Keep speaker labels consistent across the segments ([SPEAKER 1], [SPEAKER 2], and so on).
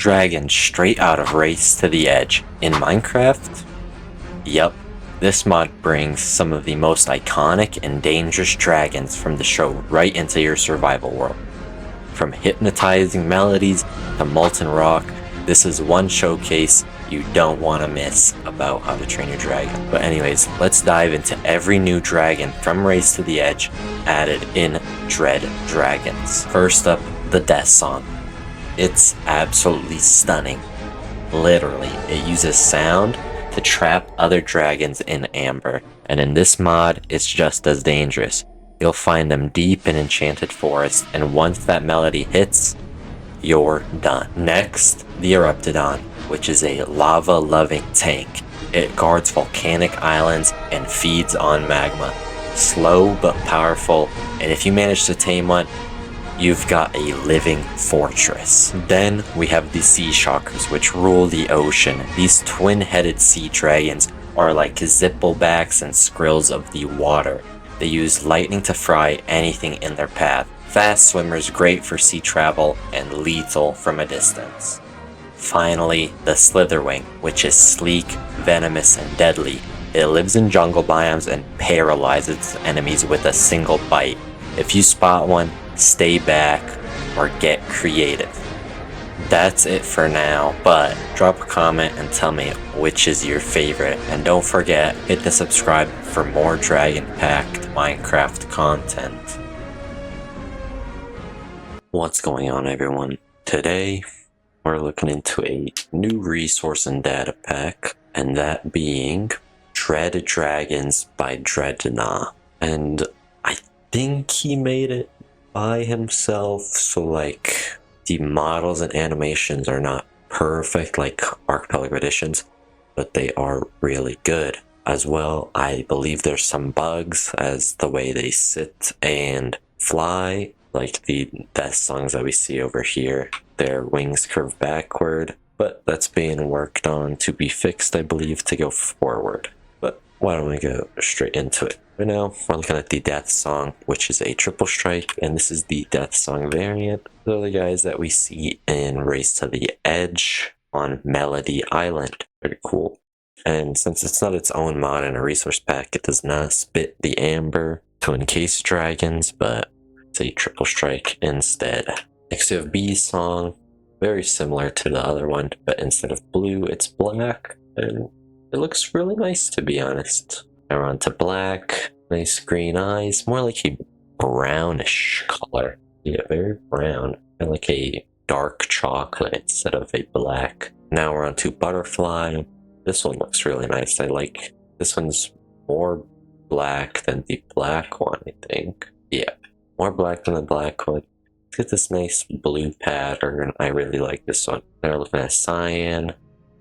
[SPEAKER 1] Dragon straight out of Race to the Edge. In Minecraft? Yup, this mod brings some of the most iconic and dangerous dragons from the show right into your survival world. From hypnotizing melodies to molten rock, this is one showcase you don't want to miss about how to train your dragon. But anyways, let's dive into every new dragon from Race to the Edge added in Dred Dragons. First up, the Deathsong. It's absolutely stunning. Literally, it uses sound to trap other dragons in amber, and in this mod, it's just as dangerous. You'll find them deep in enchanted forests, and once that melody hits, you're done. Next, the Eruptodon, which is a lava-loving tank. It guards volcanic islands and feeds on magma. Slow but powerful, and if you manage to tame one, you've got a living fortress. Then we have the Seashockers, which rule the ocean. These twin-headed sea dragons are like zipplebacks and skrills of the water. They use lightning to fry anything in their path. Fast swimmers, great for sea travel, and lethal from a distance. Finally, the Slitherwing, which is sleek, venomous, and deadly. It lives in jungle biomes and paralyzes enemies with a single bite. If you spot one, stay back or get creative. That's it for now, but drop a comment and tell me which is your favorite, and don't forget, hit the subscribe for more dragon-packed Minecraft content. What's going on, everyone? Today we're looking into a new resource and data pack, and that being Dred Dragons by Dred. And I think he made it by himself, so like the models and animations are not perfect like Archipelago Additions, but they are really good. As well, I believe there's some bugs as the way they sit and fly, like the Deathsongs that we see over here. Their wings curve backward, but that's being worked on to be fixed, I believe, to go forward. But why don't we go straight into it? Right now, we're looking at the Deathsong, which is a triple strike, and this is the Deathsong variant. Those are the guys that we see in Race to the Edge on Melody Island. Pretty cool. And since it's not its own mod in a resource pack, it does not spit the amber to encase dragons, but it's a triple strike instead. Next we have Deathsong, very similar to the other one, but instead of blue, it's black, and it looks really nice, to be honest. Now we're on to black, nice green eyes, more like a brownish color. Yeah, very brown, and like a dark chocolate instead of a black. Now we're on to butterfly. This one looks really nice. I like this one's more black than the black one, I think. Yeah, more black than the black one. Let's get this nice blue pattern. I really like this one. Now we're looking at cyan.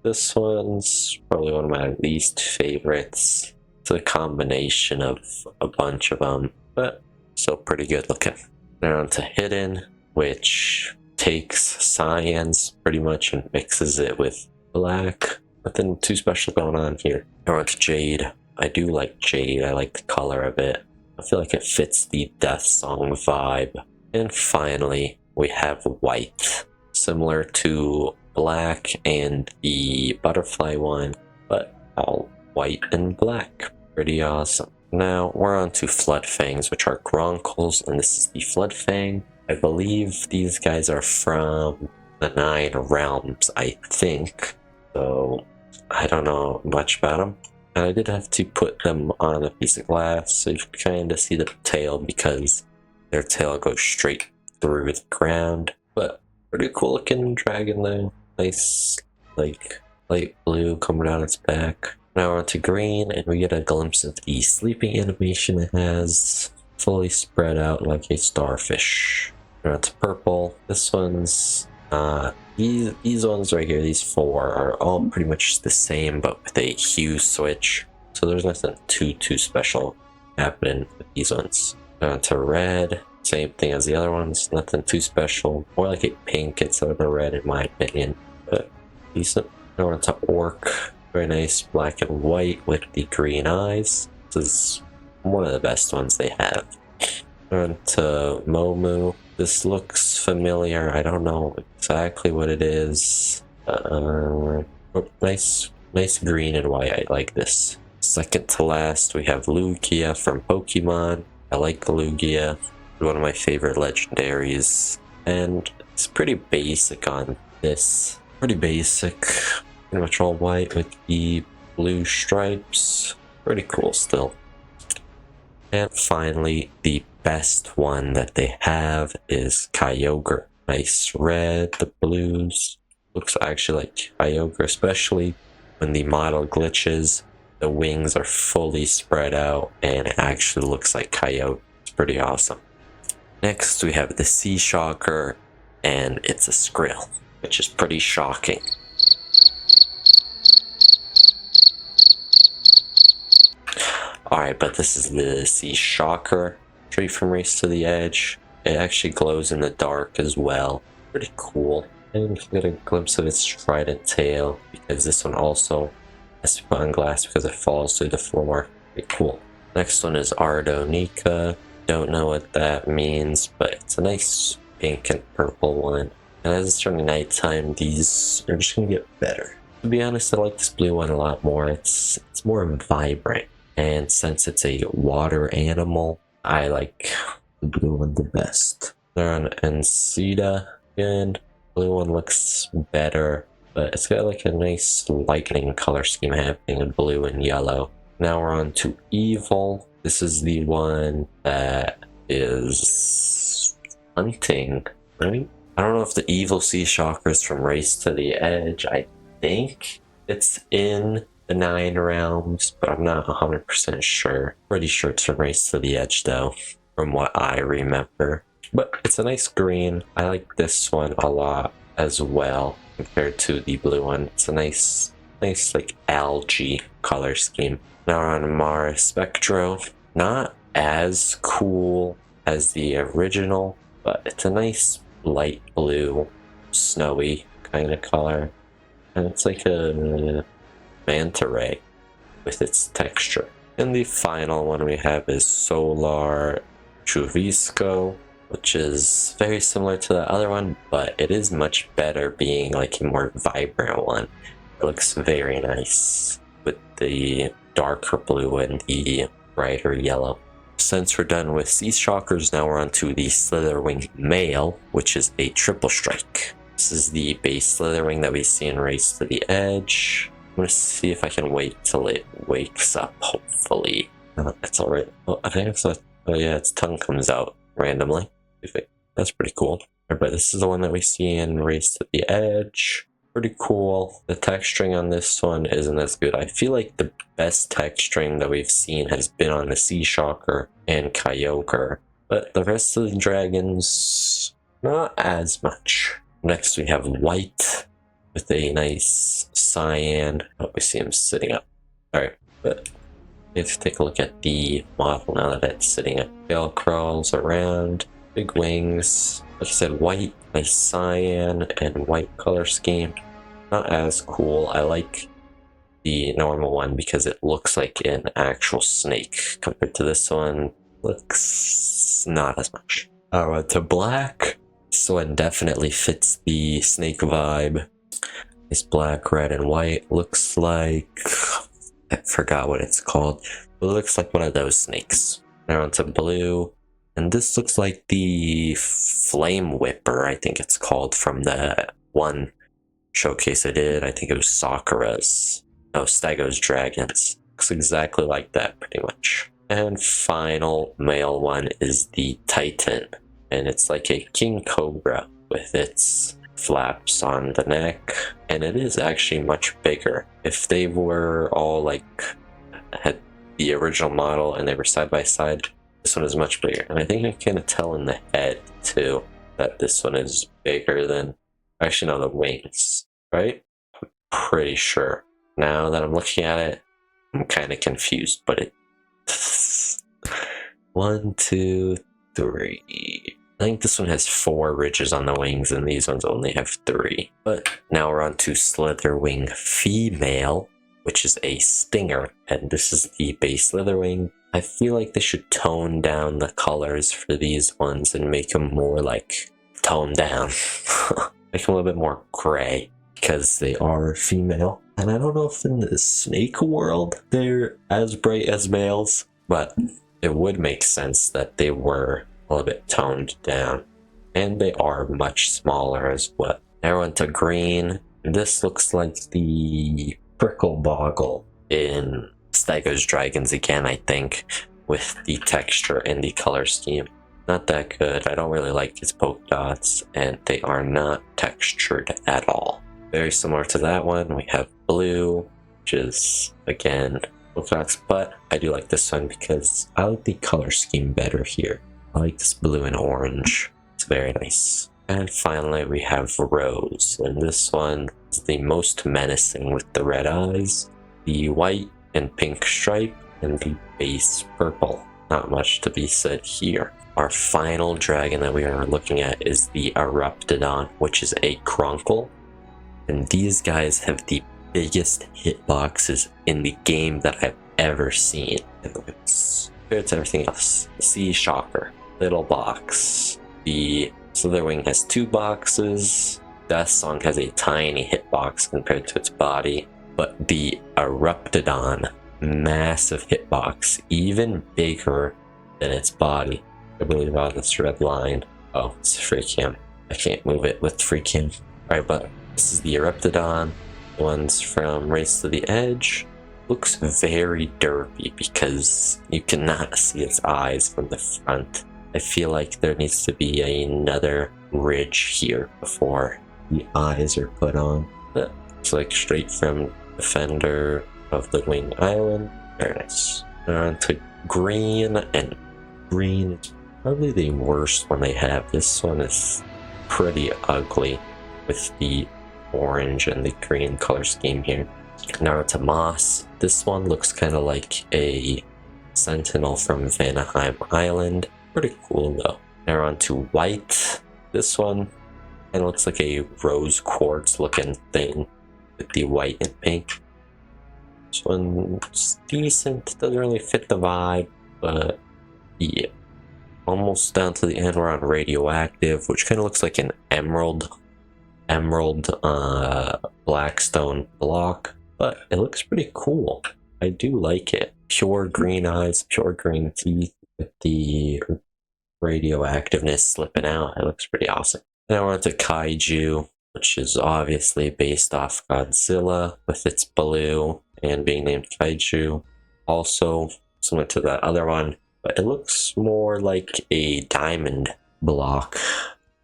[SPEAKER 1] This one's probably one of my least favorites. It's a combination of a bunch of them, but still pretty good looking. Now on to hidden, which takes cyans pretty much and mixes it with black. Nothing too special going on here. Now on to jade. I do like jade. I like the color of it. I feel like it fits the Deathsong vibe. And finally, we have white, similar to black and the butterfly one, but all white and black. Pretty awesome. Now we're on to Floodfangs, which are gronkles, and this is the Floodfang. I believe these guys are from the 9 realms, I think. So I don't know much about them. And I did have to put them on a piece of glass so you can kind of see the tail, because their tail goes straight through the ground. But pretty cool looking dragon though. Nice, like, light blue coming down its back. Now we're on to green, and we get a glimpse of the sleeping animation it has, fully spread out like a starfish. We're on to purple. This one's, these ones right here, these 4, are all pretty much the same, but with a hue switch. So there's nothing too special happening with these ones. On to red. Same thing as the other ones, nothing too special. More like a pink instead of a red in my opinion, but decent. Now we're on to orc. Very nice black and white with the green eyes. This is one of the best ones they have. On to Momu. This looks familiar. I don't know exactly what it is. Oh, nice green and white. I like this. Second to last, we have Lugia from Pokemon. I like the Lugia. One of my favorite legendaries. And it's pretty basic on this. Pretty basic. Pretty much all white with the blue stripes. Pretty cool still. And finally, the best one that they have is Kyogre. Nice red, the blues. Looks actually like Kyogre, especially when the model glitches. The wings are fully spread out and it actually looks like Kyogre. It's pretty awesome. Next, we have the Seashocker, and it's a Skrill, which is pretty shocking. Alright, but this is the Seashocker tree from Race to the Edge. It actually glows in the dark as well. Pretty cool. And you get a glimpse of its trident tail, because this one also has to be put on glass because it falls through the floor. Pretty cool. Next one is Ardonica. Don't know what that means, but it's a nice pink and purple one. And as it's turning nighttime, these are just gonna get better. To be honest, I like this blue one a lot more. It's more vibrant. And since it's a water animal, I like the blue one the best. They're on Encida, and blue one looks better, but it's got like a nice lightning color scheme happening in blue and yellow. Now we're on to Evil. This is the one that is hunting, right? I don't know if the Evil Seashocker is from Race to the Edge. I think it's in the 9 realms, but I'm not 100% sure. Pretty sure it's from Race to the Edge though, from what I remember. But it's a nice green. I like this one a lot as well compared to the blue one. It's a nice like algae color scheme. Now we're on Mara Spectro. Not as cool as the original, but it's a nice light blue, snowy kind of color. And it's like a manta ray with its texture. And the final one we have is Solar Chuvisco, which is very similar to the other one, but it is much better being like a more vibrant one. It looks very nice with the darker blue and the brighter yellow. Since we're done with Seashockers, now we're on to the Slitherwing male, which is a triple strike. This is the base Slitherwing that we see in Race to the Edge. I'm gonna see if I can wait till it wakes up, hopefully. It's alright. Oh, I think it's oh yeah, its tongue comes out randomly. That's pretty cool. But this is the one that we see in Race to the Edge. Pretty cool. The texturing on this one isn't as good. I feel like the best texturing that we've seen has been on the Seashocker and Kyogre. But the rest of the dragons, not as much. Next we have White with a nice cyan. Oh, we see him sitting up. Alright, but we have to take a look at the model now that it's sitting up. Tail crawls around, big wings. Like I said, white, nice cyan, and white color scheme. Not as cool. I like the normal one because it looks like an actual snake. Compared to this one, looks not as much. Alright, to black. This one definitely fits the snake vibe. It's black, red, and white. Looks like... I forgot what it's called. But it looks like one of those snakes. Now onto blue. And this looks like the Flame Whipper, I think it's called, from the one showcase I did. I think it was Sakura's. No, Stego's Dragons. Looks exactly like that, pretty much. And final male one is the Titan. And it's like a king cobra with its flaps on the neck. And it is actually much bigger. If they were all like, had the original model and they were side by side, this one is much bigger. And I think I can tell in the head too that this one is bigger than, actually no, the wings, right? I'm pretty sure. Now that I'm looking at it, I'm kind of confused, but it... 1, 2, 3. I think this one has 4 ridges on the wings and these ones only have 3. But now we're on to Slitherwing female, which is a stinger. And this is the base Slitherwing I feel like they should tone down the colors for these ones and make them more like toned down. Make them a little bit more gray because they are female. And I don't know if in the snake world they're as bright as males, but it would make sense that they were a little bit toned down. And they are much smaller as well. Now on to green. This looks like the prickle boggle in Stego's Dragons again, I think, with the texture and the color scheme. Not that good. I don't really like its polka dots, and they are not textured at all. Very similar to that one, we have blue, which is, again, polka dots, but I do like this one because I like the color scheme better here. I like this blue and orange. It's very nice. And finally, we have Rose, and this one is the most menacing with the red eyes, the white and pink stripe, and the base purple. Not much to be said here. Our final dragon that we are looking at is the Eruptodon, which is a Crunkle. And these guys have the biggest hitboxes in the game that I've ever seen. Compared to everything else. Seashocker, little box. The Slitherwing has 2 boxes. Deathsong has a tiny hitbox compared to its body. But the Eruptodon, massive hitbox, even bigger than its body. I believe on this red line. Oh, it's free cam. I can't move it with free cam. Alright, but this is the Eruptodon. The ones from Race to the Edge. Looks very derpy because you cannot see its eyes from the front. I feel like there needs to be another ridge here before the eyes are put on. But it's like straight from Defender of the Wing Island. Very nice. On to green, and green is probably the worst one they have. This one is pretty ugly with the orange and the green color scheme here. Now to moss. This one looks kind of like a sentinel from Vanaheim Island. Pretty cool though. Now on to white. This one kind of looks like a rose quartz looking thing with the white and pink. This one's decent. Doesn't really fit the vibe, but yeah. Almost down to the end, we're on radioactive, which kind of looks like an emerald blackstone block, but it looks pretty cool. I do like it. Pure green eyes, pure green teeth with the radioactiveness slipping out. It looks pretty awesome. Now we're on to kaiju, which is obviously based off Godzilla with its blue and being named kaiju. Also similar to that other one, but it looks more like a diamond block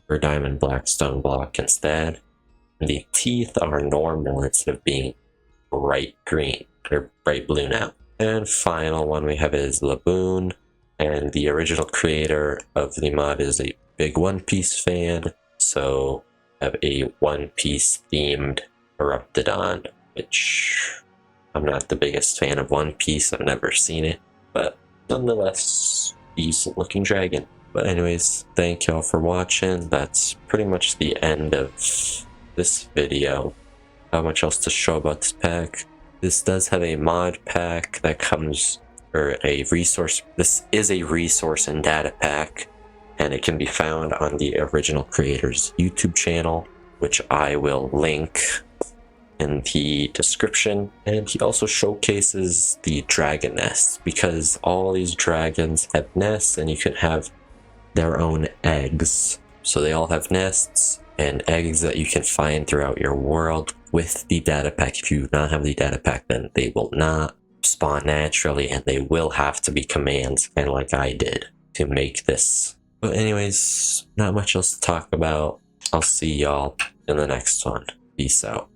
[SPEAKER 1] or diamond blackstone block instead. The teeth are normal instead of being bright green. They're bright blue now. And final one we have is Laboon, and the original creator of the mod is a big One Piece fan, so I have a One Piece themed Eruptodon, which I'm not the biggest fan of One Piece. I've never seen it, but nonetheless, decent looking dragon. But anyways, thank y'all for watching. That's pretty much the end of this video. Not much else to show about this pack. This does have a mod pack that comes, or a resource. This is a resource and data pack, and it can be found on the original creator's YouTube channel, which I will link in the description. And he also showcases the dragon nests, because all these dragons have nests and you can have their own eggs. So they all have nests and eggs that you can find throughout your world with the data pack. If you do not have the data pack, then they will not spawn naturally, and they will have to be commands, kind of like I did to make this. But anyways, not much else to talk about. I'll see y'all in the next one. Peace out.